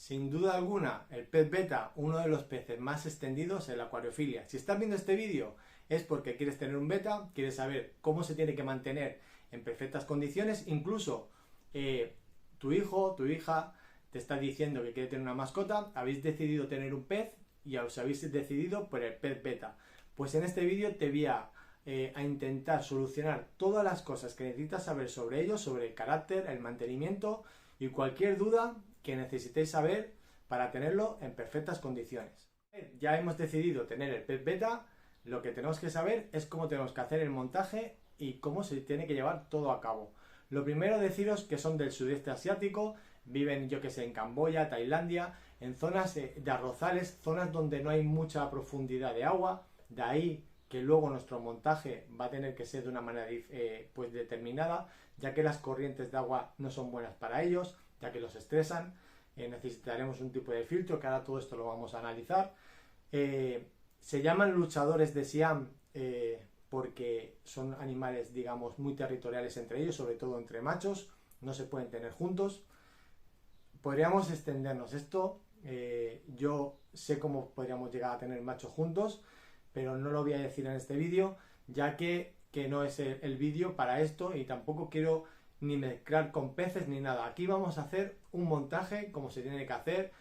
Sin duda alguna, el pez beta, uno de los peces más extendidos en la acuariofilia. Si estás viendo este vídeo es porque quieres tener un beta, quieres saber cómo se tiene que mantener en perfectas condiciones, incluso tu hijo, tu hija te está diciendo que quiere tener una mascota, habéis decidido tener un pez y os habéis decidido por el pez beta. Pues en este vídeo te voy a intentar solucionar todas las cosas que necesitas saber sobre ellos, sobre el carácter, el mantenimiento y cualquier duda que necesitéis saber para tenerlo en perfectas condiciones. Ya hemos decidido tener el pez beta, lo que tenemos que saber es cómo tenemos que hacer el montaje y cómo se tiene que llevar todo a cabo. Lo primero, deciros que son del sudeste asiático, viven, yo que sé, en Camboya, Tailandia, en zonas de arrozales, zonas donde no hay mucha profundidad de agua, de ahí que luego nuestro montaje va a tener que ser de una manera pues determinada, ya que las corrientes de agua no son buenas para ellos, ya que los estresan. Necesitaremos un tipo de filtro, que ahora todo esto lo vamos a analizar. Se llaman luchadores de Siam porque son animales, digamos, muy territoriales entre ellos, sobre todo entre machos, no se pueden tener juntos. Podríamos extendernos esto, yo sé cómo podríamos llegar a tener machos juntos, pero no lo voy a decir en este vídeo, ya que no es el vídeo para esto y tampoco quiero ni mezclar con peces ni nada. Aquí vamos a hacer un montaje como se tiene que hacer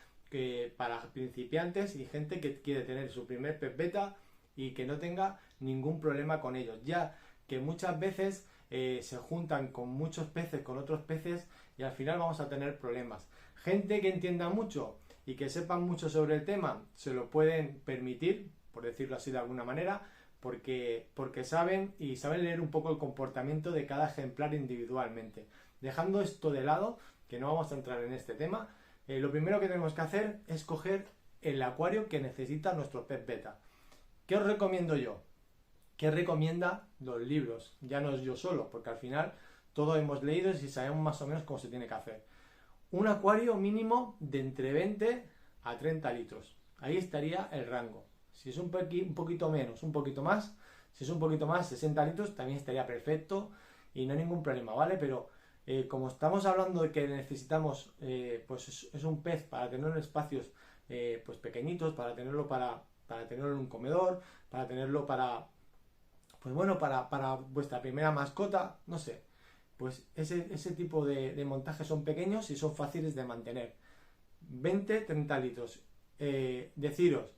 para principiantes y gente que quiere tener su primer pez beta y que no tenga ningún problema con ellos, ya que muchas veces se juntan con muchos peces, con otros peces y al final vamos a tener problemas. Gente que entienda mucho y que sepan mucho sobre el tema se lo pueden permitir, por decirlo así de alguna manera, porque saben leer un poco el comportamiento de cada ejemplar individualmente. Dejando esto de lado, que no vamos a entrar en este tema, lo primero que tenemos que hacer es coger el acuario que necesita nuestro pez beta. ¿Qué os recomiendo yo? ¿Qué recomienda los libros? Ya no es yo solo, porque al final todos hemos leído y sabemos más o menos cómo se tiene que hacer. Un acuario mínimo de entre 20 a 30 litros. Ahí estaría el rango. Si es un poquito menos, un poquito más, si es un poquito más, 60 litros, también estaría perfecto y no hay ningún problema, ¿vale? Pero como estamos hablando de que necesitamos, pues es un pez para tener espacios pues pequeñitos, para tenerlo tenerlo en un comedor, para tenerlo pues bueno, para vuestra primera mascota, no sé. Pues ese tipo de montajes son pequeños y son fáciles de mantener. 20-30 litros. Deciros,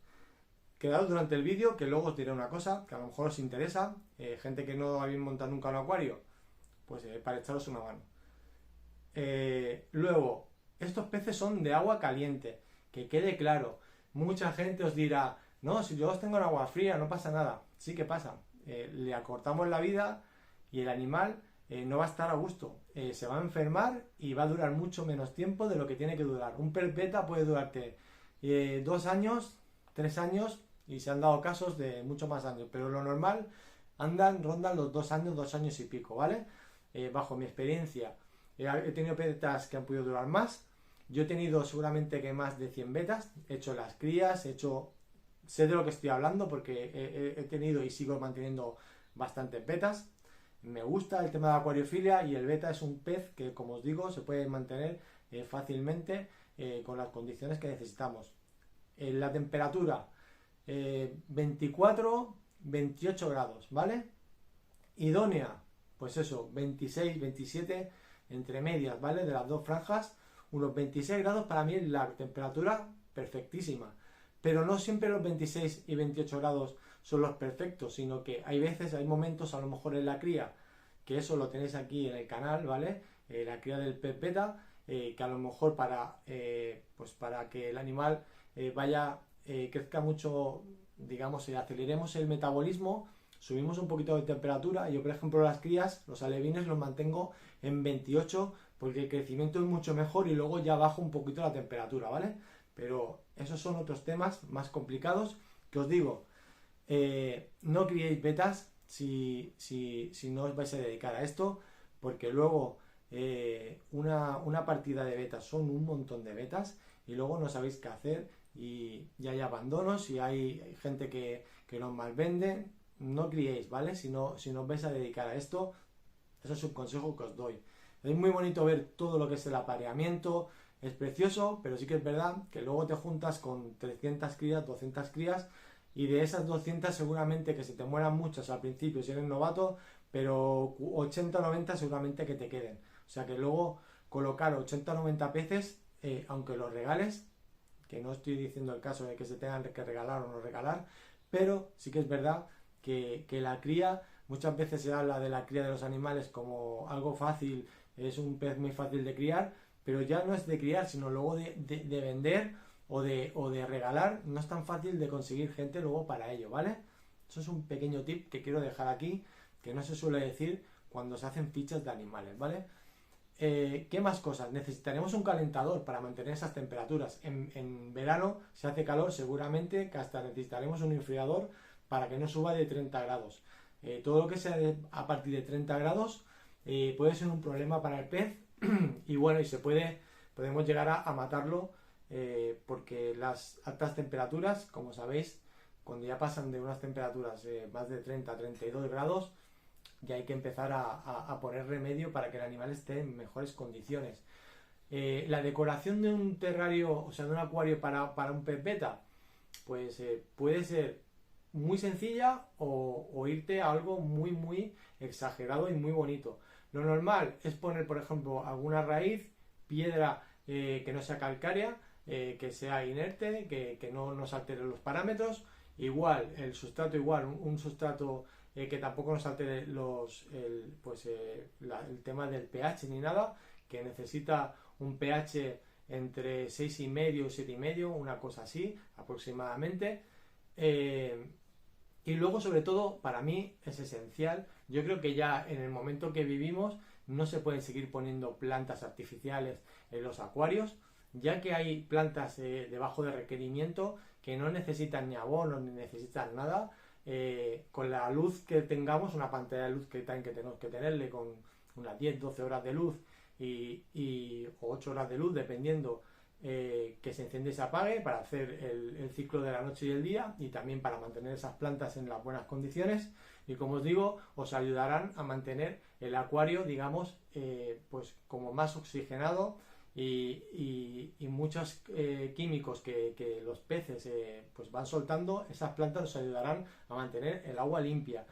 quedaos durante el vídeo, que luego os diré una cosa que a lo mejor os interesa, gente que no habéis montado nunca un acuario, pues para echaros una mano. Luego, estos peces son de agua caliente, que quede claro. Mucha gente os dirá, no, si yo los tengo en agua fría no pasa nada. Sí que pasa, le acortamos la vida y el animal no va a estar a gusto, se va a enfermar y va a durar mucho menos tiempo de lo que tiene que durar. Un pez beta puede durarte 2 años, 3 años y se han dado casos de mucho más años, pero lo normal rondan los 2 años, 2 años y pico, ¿vale? Bajo mi experiencia he tenido betas que han podido durar más. Yo he tenido seguramente que más de 100 betas, he hecho las crías, sé de lo que estoy hablando porque he tenido y sigo manteniendo bastantes betas. Me gusta el tema de la acuariofilia y el beta es un pez que, como os digo, se puede mantener fácilmente con las condiciones que necesitamos. La temperatura 24-28 grados, ¿vale? Idónea, pues eso, 26-27 entre medias, ¿vale? De las dos franjas, unos 26 grados para mí es la temperatura perfectísima. Pero no siempre los 26 y 28 grados son los perfectos, sino que hay veces, hay momentos, a lo mejor en la cría, que eso lo tenéis aquí en el canal, ¿vale? La cría del pez beta, que a lo mejor pues para que el animal crezca mucho, digamos, aceleremos el metabolismo, subimos un poquito de temperatura. Yo, por ejemplo, las crías, los alevines los mantengo en 28 porque el crecimiento es mucho mejor y luego ya bajo un poquito la temperatura, ¿vale? Pero esos son otros temas más complicados que os digo. No criéis betas si no os vais a dedicar a esto, porque luego una partida de betas son un montón de betas y luego no sabéis qué hacer y hay abandonos y hay gente que los malvende. No criéis, ¿vale? Si no os vais a dedicar a esto, eso es un consejo que os doy. Es muy bonito ver todo lo que es el apareamiento, es precioso, pero sí que es verdad que luego te juntas con 300 crías, 200 crías, y de esas 200 seguramente que se te mueran muchas al principio si eres novato, pero 80 o 90 seguramente que te queden. O sea que luego colocar 80 o 90 peces, aunque los regales, que no estoy diciendo el caso de que se tengan que regalar o no regalar, pero sí que es verdad que la cría, muchas veces se habla de la cría de los animales como algo fácil, es un pez muy fácil de criar, pero ya no es de criar, sino luego de vender o de regalar, no es tan fácil de conseguir gente luego para ello, ¿vale? Eso es un pequeño tip que quiero dejar aquí, que no se suele decir cuando se hacen fichas de animales, ¿vale? ¿Qué más cosas? Necesitaremos un calentador para mantener esas temperaturas. En verano se hace calor, seguramente que hasta necesitaremos un enfriador para que no suba de 30 grados. Todo lo que sea a partir de 30 grados puede ser un problema para el pez y bueno, podemos llegar a matarlo porque las altas temperaturas, como sabéis, cuando ya pasan de unas temperaturas más de 30 a 32 grados, ya hay que empezar a poner remedio para que el animal esté en mejores condiciones. La decoración de un terrario, o sea, de un acuario para un pez beta, pues puede ser muy sencilla o irte a algo muy exagerado y muy bonito. Lo normal es poner, por ejemplo, alguna raíz, piedra que no sea calcárea, que sea inerte, que no nos altere los parámetros. Igual, el sustrato igual, un sustrato que tampoco nos altere el tema del pH ni nada, que necesita un pH entre 6,5 y 7,5, una cosa así aproximadamente. Y luego, sobre todo, para mí es esencial, yo creo que ya en el momento que vivimos no se pueden seguir poniendo plantas artificiales en los acuarios, ya que hay plantas de bajo de requerimiento que no necesitan ni abono ni necesitan nada. Con la luz que tengamos, una pantalla de luz que tenemos que tenerle con unas 10-12 horas de luz o 8 horas de luz, dependiendo, que se enciende y se apague para hacer el ciclo de la noche y el día, y también para mantener esas plantas en las buenas condiciones. Y como os digo, os ayudarán a mantener el acuario, digamos, pues como más oxigenado, y muchos químicos que los peces pues van soltando, esas plantas nos ayudarán a mantener el agua limpia.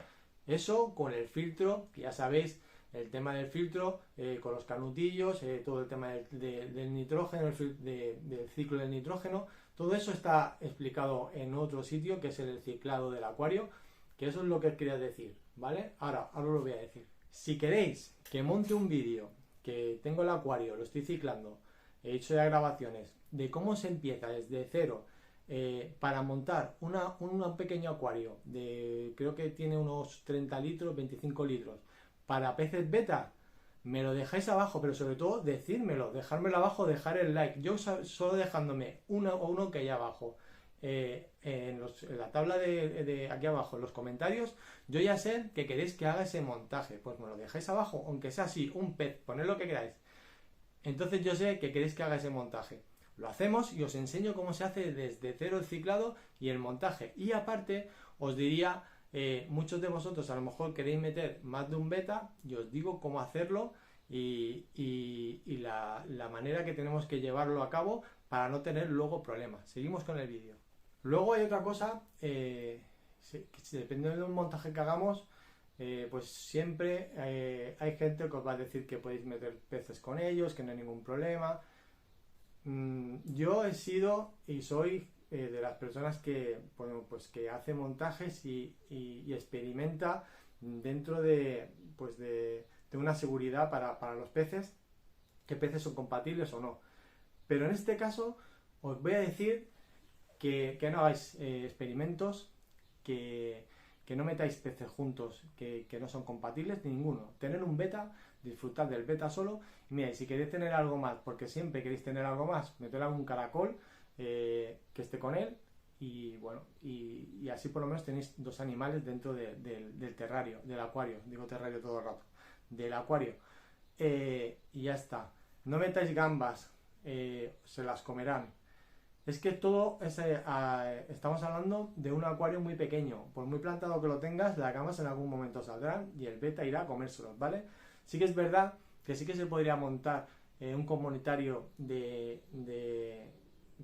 Eso con el filtro, que ya sabéis, el tema del filtro, con los canutillos, todo el tema del nitrógeno, del ciclo del nitrógeno, todo eso está explicado en otro sitio, que es el ciclado del acuario, que eso es lo que quería decir, ¿vale? Ahora lo voy a decir. Si queréis que monte un vídeo, que tengo el acuario, lo estoy ciclando, he hecho ya grabaciones de cómo se empieza desde cero para montar un pequeño acuario creo que tiene unos 30 litros, 25 litros para peces beta, me lo dejáis abajo, pero sobre todo decírmelo, dejármelo abajo, dejar el like. Yo solo dejándome uno que hay abajo, en la tabla de aquí abajo, en los comentarios, yo ya sé que queréis que haga ese montaje. Pues me lo dejáis abajo, aunque sea así, un pez, poned lo que queráis. Entonces yo sé que queréis que haga ese montaje. Lo hacemos y os enseño cómo se hace desde cero el ciclado y el montaje. Y aparte, os diría, muchos de vosotros a lo mejor queréis meter más de un beta, y os digo cómo hacerlo y la manera que tenemos que llevarlo a cabo para no tener luego problemas. Seguimos con el vídeo. Luego hay otra cosa, que dependiendo de un montaje que hagamos, pues siempre hay gente que os va a decir que podéis meter peces con ellos, que no hay ningún problema. Yo he sido y soy de las personas que, bueno, pues que hace montajes y experimenta dentro de una seguridad para los peces, qué peces son compatibles o no. Pero en este caso os voy a decir que no hagáis experimentos, que no metáis peces juntos que no son compatibles, ninguno. Tener un beta, disfrutar del beta solo. Y mira, si queréis tener algo más, porque siempre queréis tener algo más, meter algún caracol que esté con él, y bueno, y así por lo menos tenéis dos animales dentro del terrario, del acuario. Digo terrario todo el rato, del acuario. Y ya está. No metáis gambas, se las comerán. Es que todo estamos hablando de un acuario muy pequeño. Por muy plantado que lo tengas, las gambas en algún momento saldrán y el beta irá a comérselos, ¿vale? Sí que es verdad que sí que se podría montar un comunitario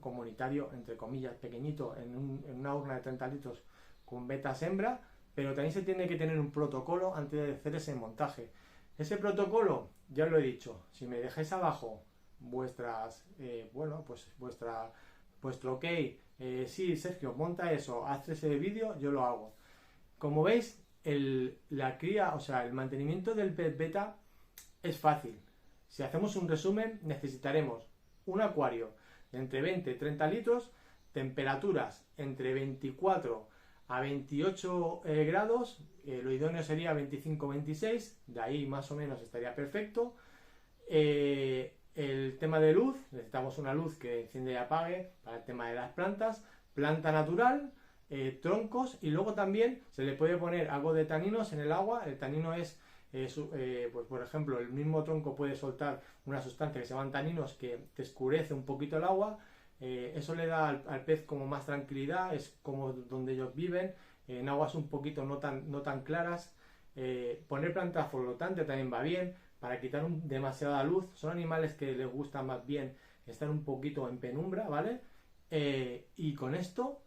comunitario, entre comillas, pequeñito, en una urna de 30 litros con betas hembra, pero también se tiene que tener un protocolo antes de hacer ese montaje. Ese protocolo, ya lo he dicho, si me dejáis abajo vuestras, vuestro ok, sí, Sergio, monta eso, haz ese vídeo, yo lo hago. Como veis, la cría, o sea, el mantenimiento del pez beta es fácil. Si hacemos un resumen, necesitaremos un acuario de entre 20 y 30 litros, temperaturas entre 24 a 28 grados, lo idóneo sería 25-26, de ahí más o menos estaría perfecto. El tema de luz, necesitamos una luz que enciende y apague para el tema de las plantas, planta natural, troncos, y luego también se le puede poner algo de taninos en el agua. El tanino es, pues por ejemplo, el mismo tronco puede soltar una sustancia que se llaman taninos que te oscurece un poquito el agua. Eso le da al pez como más tranquilidad, es como donde ellos viven, en aguas un poquito no tan claras. Poner planta flotante también va bien para quitar demasiada luz. Son animales que les gusta más bien estar un poquito en penumbra, ¿vale? Y con esto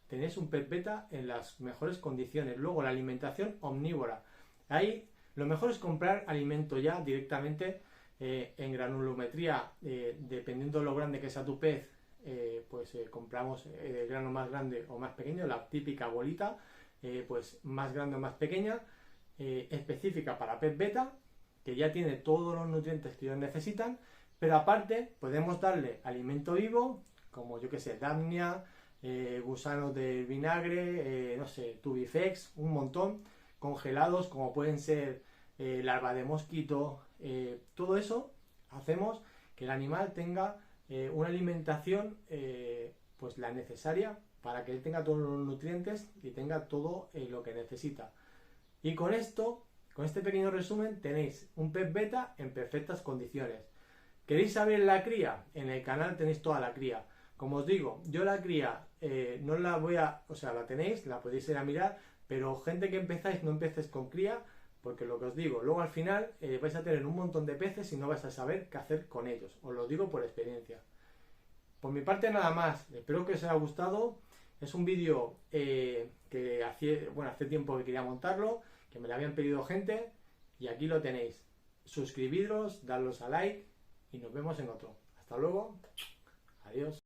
tenéis un pez beta en las mejores condiciones. Luego la alimentación omnívora. Ahí lo mejor es comprar alimento ya directamente en granulometría, dependiendo de lo grande que sea tu pez. Compramos el grano más grande o más pequeño, la típica bolita, pues más grande o más pequeña, específica para pez beta, que ya tiene todos los nutrientes que ellos necesitan, pero aparte podemos darle alimento vivo, como yo que sé, Damnia, gusanos de vinagre, no sé, Tubifex, un montón, congelados, como pueden ser larva de mosquito, todo eso hacemos que el animal tenga una alimentación pues la necesaria para que él tenga todos los nutrientes y tenga todo lo que necesita. Y con esto, con este pequeño resumen, tenéis un pez beta en perfectas condiciones. ¿Queréis saber la cría? En el canal tenéis toda la cría. Como os digo, yo la cría no la voy a... O sea, la tenéis, la podéis ir a mirar, pero gente que empezáis, no empecéis con cría, porque lo que os digo, luego al final vais a tener un montón de peces y no vais a saber qué hacer con ellos. Os lo digo por experiencia. Por mi parte nada más, espero que os haya gustado. Es un vídeo que hace tiempo que quería montarlo, que me lo habían pedido gente, y aquí lo tenéis. Suscribiros, darlos a like y nos vemos en otro. Hasta luego, adiós.